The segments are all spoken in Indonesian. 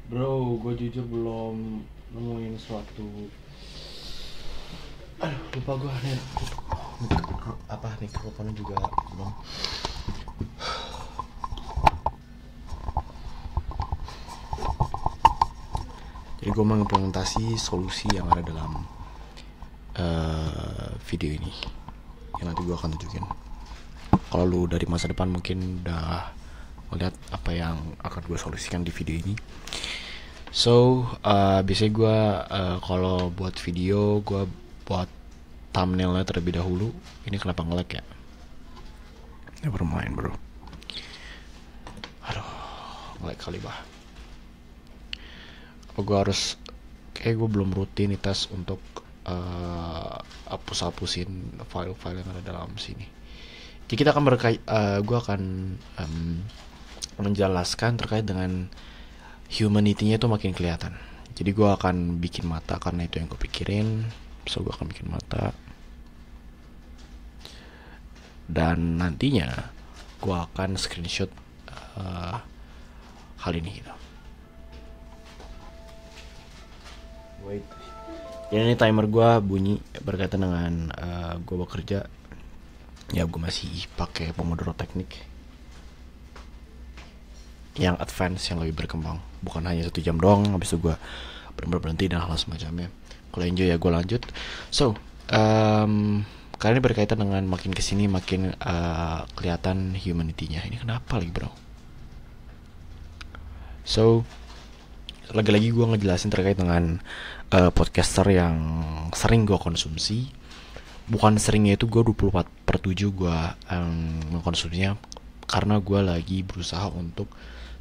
Bro, gue jujur belum nemuin suatu. Aduh, lupa gue nih. Apa mikrofonnya juga belum. Jadi gue mengimplementasi solusi yang ada dalam video ini, yang nanti gue akan tunjukin. Kalau lu dari masa depan mungkin udah melihat apa yang akan gue solusikan di video ini. So, biasanya gue kalau buat video gue buat thumbnailnya terlebih dahulu. Ini kenapa nge-lag ya? Never mind bro. Aduh, nge-lag kali bah. Gue harus, kayak gue belum rutinitas untuk hapus-hapusin file-file yang ada dalam sini. Jadi kita akan gue akan menjelaskan terkait dengan humanity-nya itu makin kelihatan. Jadi gue akan bikin mata karena itu yang gue pikirin. So gue akan bikin mata. Dan nantinya gue akan screenshot hal ini gitu. Wait. Ya ini timer gue bunyi berkaitan dengan gue bekerja. Ya gue masih pakai Pomodoro teknik yang advance, yang lebih berkembang, bukan hanya 1 jam doang habis itu gue benar-benar berhenti dan hal semacamnya. Kalau enjoy ya gue lanjut. So kali ini berkaitan dengan makin kesini makin kelihatan humanity-nya. Ini kenapa lagi bro? So lagi-lagi gue ngejelasin terkait dengan podcaster yang sering gue konsumsi. Bukan seringnya itu gue 24/7 gue mengkonsumsinya, karena gue lagi berusaha untuk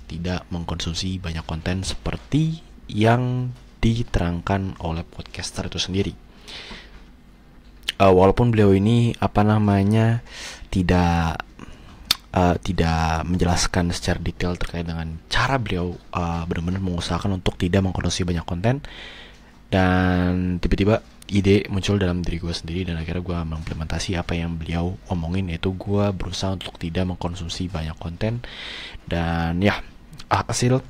tidak mengkonsumsi banyak konten seperti yang diterangkan oleh podcaster itu sendiri. Walaupun beliau ini tidak menjelaskan secara detail terkait dengan cara beliau benar-benar mengusahakan untuk tidak mengkonsumsi banyak konten, dan tiba-tiba ide muncul dalam diri gue sendiri dan akhirnya gue mengimplementasi apa yang beliau omongin, yaitu gue berusaha untuk tidak mengkonsumsi banyak konten. Dan ya, hasil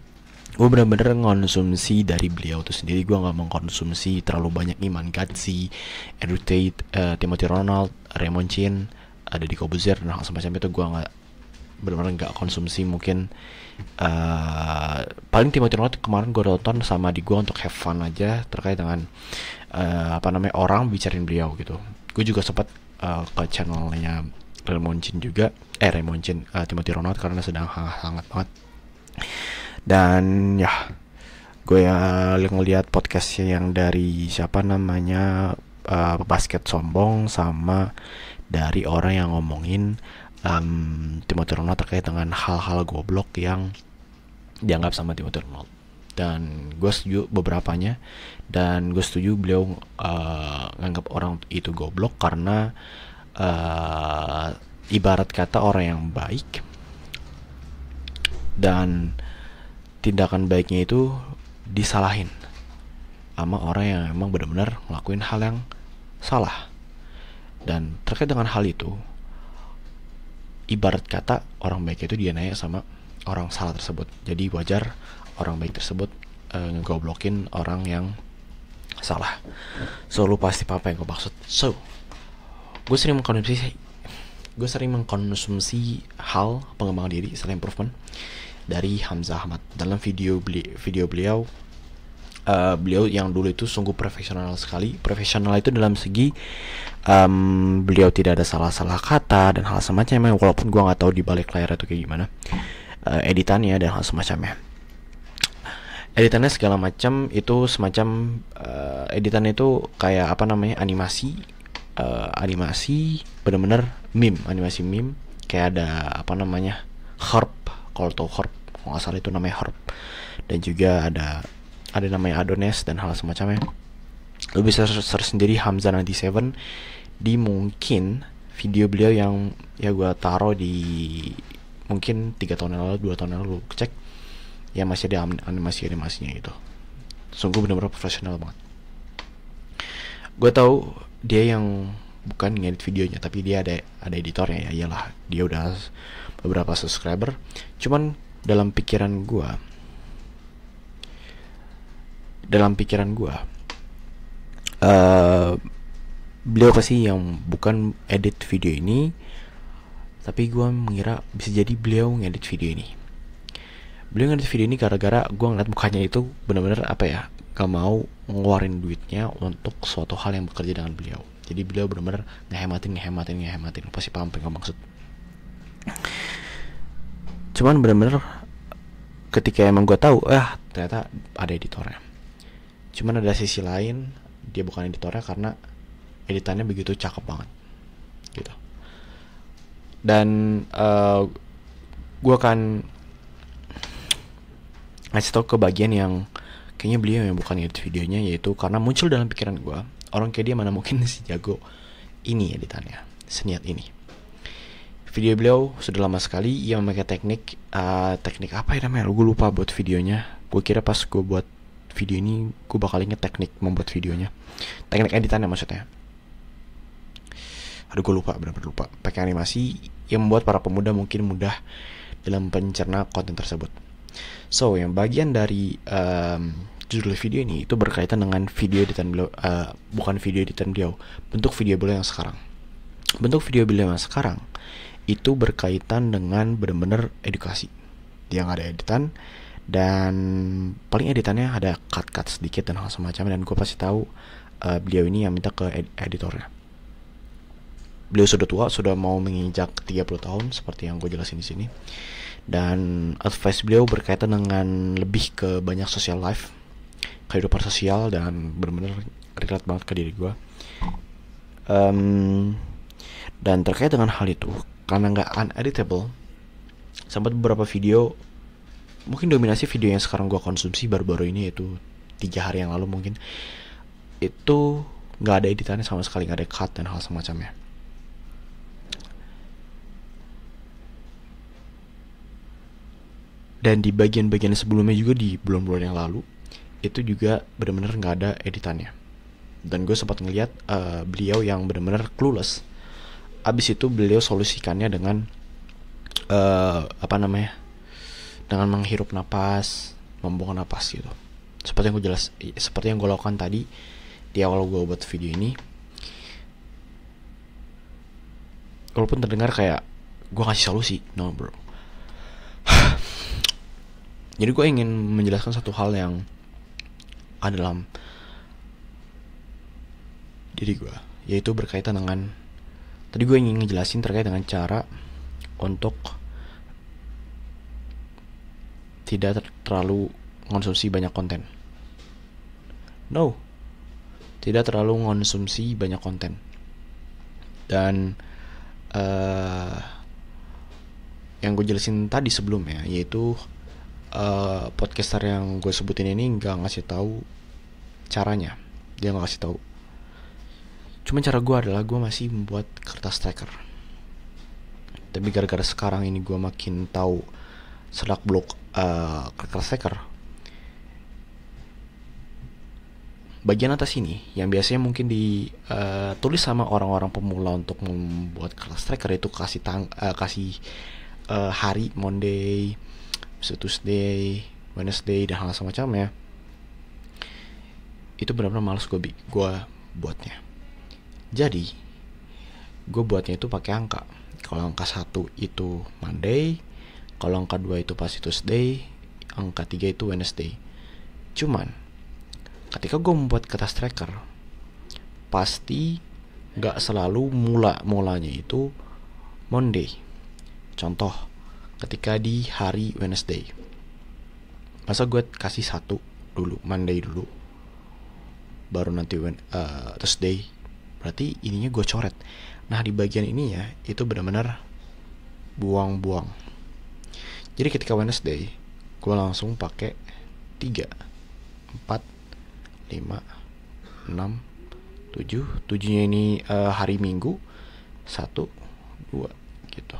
gue bener-bener ngonsumsi dari beliau itu sendiri. Gue nggak mengkonsumsi terlalu banyak Iman Gatsi, Andrew Tate, Timothy Ronald, Raymond Chin, Deddy Corbuzier dan hal semacam itu. Gue nggak, benar-benar nggak konsumsi. Mungkin paling Timothy Ronald kemarin gue nonton sama di gue untuk have fun aja terkait dengan orang bicarain beliau gitu. Gue juga sempat ke channelnya Raymond Chin juga, Timothy Ronald, karena sedang hangat banget. Dan ya, gue ngeliat podcastnya yang dari basket sombong, sama dari orang yang ngomongin Timothy Ronald terkait dengan hal-hal goblok yang dianggap sama Timothy Ronald. Dan gue setuju beberapanya, dan gue setuju beliau nganggap orang itu goblok karena ibarat kata orang yang baik dan tindakan baiknya itu disalahin sama orang yang emang benar-benar ngelakuin hal yang salah. Dan terkait dengan hal itu, ibarat kata orang baik itu dia nanya sama orang salah tersebut. Jadi wajar orang baik tersebut ngegoblokin orang yang salah. So lu pasti paham apa yang gue maksud. So gue sering mengkonsumsi hal pengembangan diri, self improvement dari Hamzah Ahmad. Dalam video beliau, beliau yang dulu itu sungguh profesional sekali. Profesional itu dalam segi beliau tidak ada salah-salah kata dan hal semacamnya, walaupun gue nggak tahu di balik layar itu kayak gimana editannya dan hal semacamnya. Editannya segala macam itu semacam editannya itu kayak animasi, bener-bener animasi meme, kayak ada herb. Kalau tau herb, kalau nggak salah itu namanya herb. Dan juga ada namanya Adonis dan hal semacamnya. Lo bisa search sendiri Hamzah 97 di mungkin video beliau yang ya gue taruh di mungkin 3 tahun yang lalu, 2 tahun yang lalu. Cek ya, masih ada animasinya itu. Sungguh benar-benar profesional banget. Gue tahu dia yang bukan ngedit videonya, tapi dia ada editornya. Ya iyalah, dia udah beberapa subscriber. Cuman dalam pikiran gue, dalam pikiran gue, uh, beliau pasti yang bukan edit video ini, tapi gue mengira bisa jadi beliau ngedit video ini. Beliau ngedit video ini gara-gara gue ngeliat mukanya itu benar-benar apa ya, gak mau ngeluarin duitnya untuk suatu hal yang bekerja dengan beliau. Jadi beliau benar-benar ngehematin. Pasti paham apa yang gue maksud. Cuman benar-benar ketika emang gue tahu, ternyata ada editornya. Cuman ada sisi lain, dia bukan editornya karena editannya begitu cakep banget gitu. Dan gue akan ngasih tau ke bagian yang kayaknya beliau yang bukan edit videonya, yaitu karena muncul dalam pikiran gue, orang kayak dia mana mungkin si jago ini editannya, seniat ini. Video beliau sudah lama sekali ia memakai teknik apa ya namanya, gue lupa buat videonya. Gue kira pas gue buat video ini gue bakal inget teknik membuat videonya, teknik editannya maksudnya. Aduh gue lupa, benar-benar lupa. Pakai animasi yang membuat para pemuda mungkin mudah dalam pencerna konten tersebut. So yang bagian dari judul video ini itu berkaitan dengan video editan beliau, bukan video editan beliau, bentuk video beliau yang sekarang. Bentuk video beliau yang sekarang itu berkaitan dengan benar-benar edukasi. Dia nggak ada editan, dan paling editannya ada cut sedikit dan hal semacamnya. Dan gue pasti tahu beliau ini yang minta ke editornya. Beliau sudah tua, sudah mau menginjak 30 tahun seperti yang gue jelasin di sini. Dan advice beliau berkaitan dengan lebih ke banyak social life, kehidupan sosial, dan benar-benar relate banget ke diri gue. Dan terkait dengan hal itu, karena nggak uneditable, sempat beberapa video, mungkin dominasi video yang sekarang gue konsumsi baru-baru ini, yaitu 3 hari yang lalu mungkin, itu nggak ada editannya sama sekali, nggak ada cut dan hal semacamnya. Dan di bagian-bagian sebelumnya juga, di bulan-bulan yang lalu, itu juga benar-benar nggak ada editannya. Dan gue sempat ngeliat beliau yang benar-benar clueless. Abis itu beliau solusikannya dengan dengan menghirup napas, membuang napas gitu. Seperti yang gue lakukan tadi di awal gue buat video ini. Walaupun terdengar kayak gue ngasih solusi, no bro. Jadi gue ingin menjelaskan satu hal yang ada dalam diri gue, yaitu berkaitan dengan, tadi gue ingin ngejelasin terkait dengan cara untuk tidak terlalu konsumsi banyak konten. No, tidak terlalu konsumsi banyak konten. Dan yang gue jelasin tadi sebelumnya, yaitu podcaster yang gue sebutin ini nggak ngasih tahu caranya, dia nggak kasih tahu. Cuman cara gue adalah gue masih membuat kertas tracker. Tapi gara-gara sekarang ini gue makin tahu selak blok kertas tracker, bagian atas ini yang biasanya mungkin ditulis sama orang-orang pemula untuk membuat kertas tracker, itu kasih hari Monday, Tuesday, Wednesday, dan hal semacamnya. Itu benar-benar males gue buatnya. Jadi gue buatnya itu pakai angka. Kalau angka 1 itu Monday, kalau angka 2 itu pasti Tuesday, angka 3 itu Wednesday. Cuman ketika gue membuat kertas tracker, pasti gak selalu mulanya itu Monday. Contoh, ketika di hari Wednesday, masa gue kasih 1 dulu, Monday dulu, baru nanti Tuesday, berarti ininya gue coret. Nah di bagian ini ya, itu benar-benar buang-buang. Jadi ketika Wednesday, gue langsung pakai 3, 4, 5, 6, 7. 7-nya ini hari Minggu, 1, 2 gitu.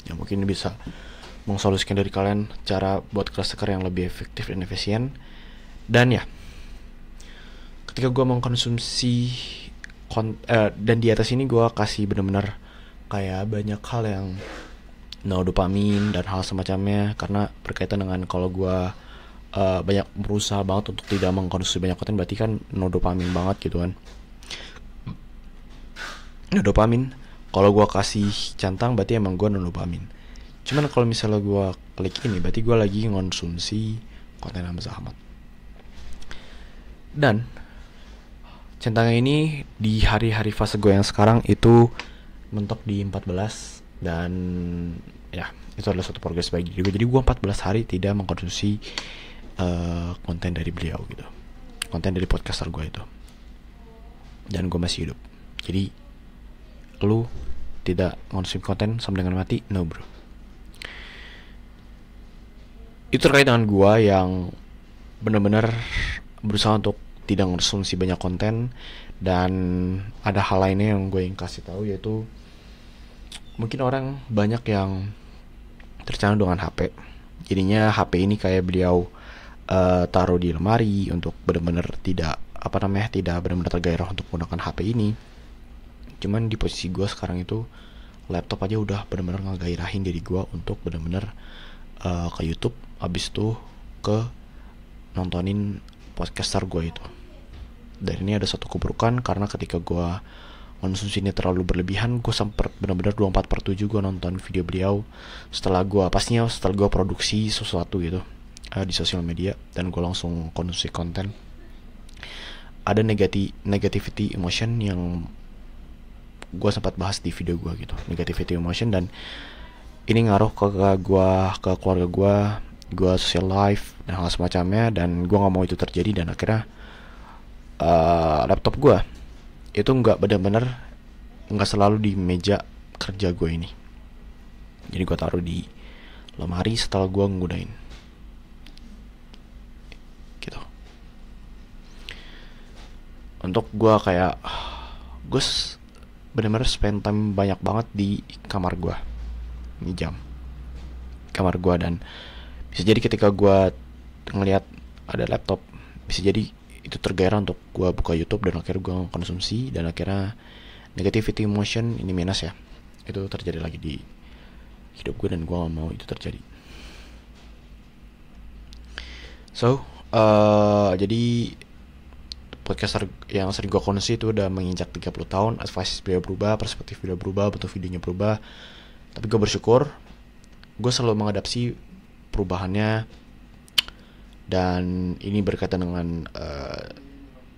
Ya mungkin bisa mensolusikan dari kalian cara buat kertas tracker yang lebih efektif dan efisien. Dan ya, ketika gue mengkonsumsi dan di atas ini gue kasih benar-benar kayak banyak hal yang no dopamin dan hal semacamnya, karena berkaitan dengan kalau gue banyak berusaha banget untuk tidak mengkonsumsi banyak konten, berarti kan no dopamin banget gitu kan. No dopamin, kalau gue kasih centang berarti emang gue no dopamin. Cuman kalau misalnya gue klik ini berarti gue lagi ngonsumsi konten Hamzah Ahmad. Dan centangnya ini di hari-hari fase gue yang sekarang itu mentok di 14, dan ya itu adalah suatu progres bagi diri gue. Jadi gue 14 hari tidak mengkonsumsi konten dari beliau gitu, konten dari podcaster gue itu, dan gue masih hidup. Jadi lu tidak mengonsumsi konten sama dengan mati? No bro. Itu terkait dengan gue yang benar-benar berusaha untuk tidak mengonsumsi banyak konten. Dan ada hal lainnya yang gue ingin kasih tahu, yaitu mungkin orang banyak yang tercandu dengan HP. Jadinya HP ini kayak beliau taruh di lemari untuk benar-benar tidak tidak benar-benar tergairah untuk menggunakan HP ini. Cuman di posisi gue sekarang itu, laptop aja udah benar-benar ngegairahin diri gue untuk benar-benar ke YouTube, abis itu ke nontonin podcaster gue itu. Dan ini ada satu keburukan, karena ketika gue konsumsi ini terlalu berlebihan, gue sampai benar-benar 24/7 gue nonton video beliau setelah gue produksi sesuatu gitu di sosial media, dan gue langsung konsumsi konten. Ada negativity emotion yang gue sempat bahas di video gue gitu, negativity emotion, dan ini ngaruh ke keluarga gue social life dan hal semacamnya, dan gue nggak mau itu terjadi. Dan akhirnya laptop gue itu nggak selalu di meja kerja gue ini, jadi gue taruh di lemari setelah gue nggunain gitu. Untuk gue kayak gue benar-benar spend time banyak banget di kamar gue, di kamar gue. Dan bisa jadi ketika gue ngelihat ada laptop, bisa jadi itu tergairah untuk gue buka YouTube, dan akhirnya gue konsumsi, dan akhirnya negativity emotion ini minus ya, itu terjadi lagi di hidup gue, dan gue gak mau itu terjadi. So jadi podcaster yang sering gue konsumsi itu udah menginjak 30 tahun. Advice beliau berubah, perspektif beliau berubah, bentuk videonya berubah, tapi gue bersyukur gue selalu mengadaptasi perubahannya. Dan ini berkaitan dengan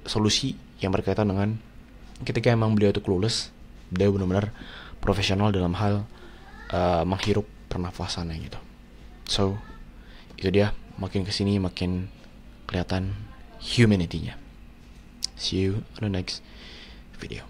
solusi yang berkaitan dengan ketika emang beliau itu clueless, beliau benar-benar profesional dalam hal menghirup pernafasannya gitu. So itu dia, makin kesini makin kelihatan humanity-nya. See you on the next video.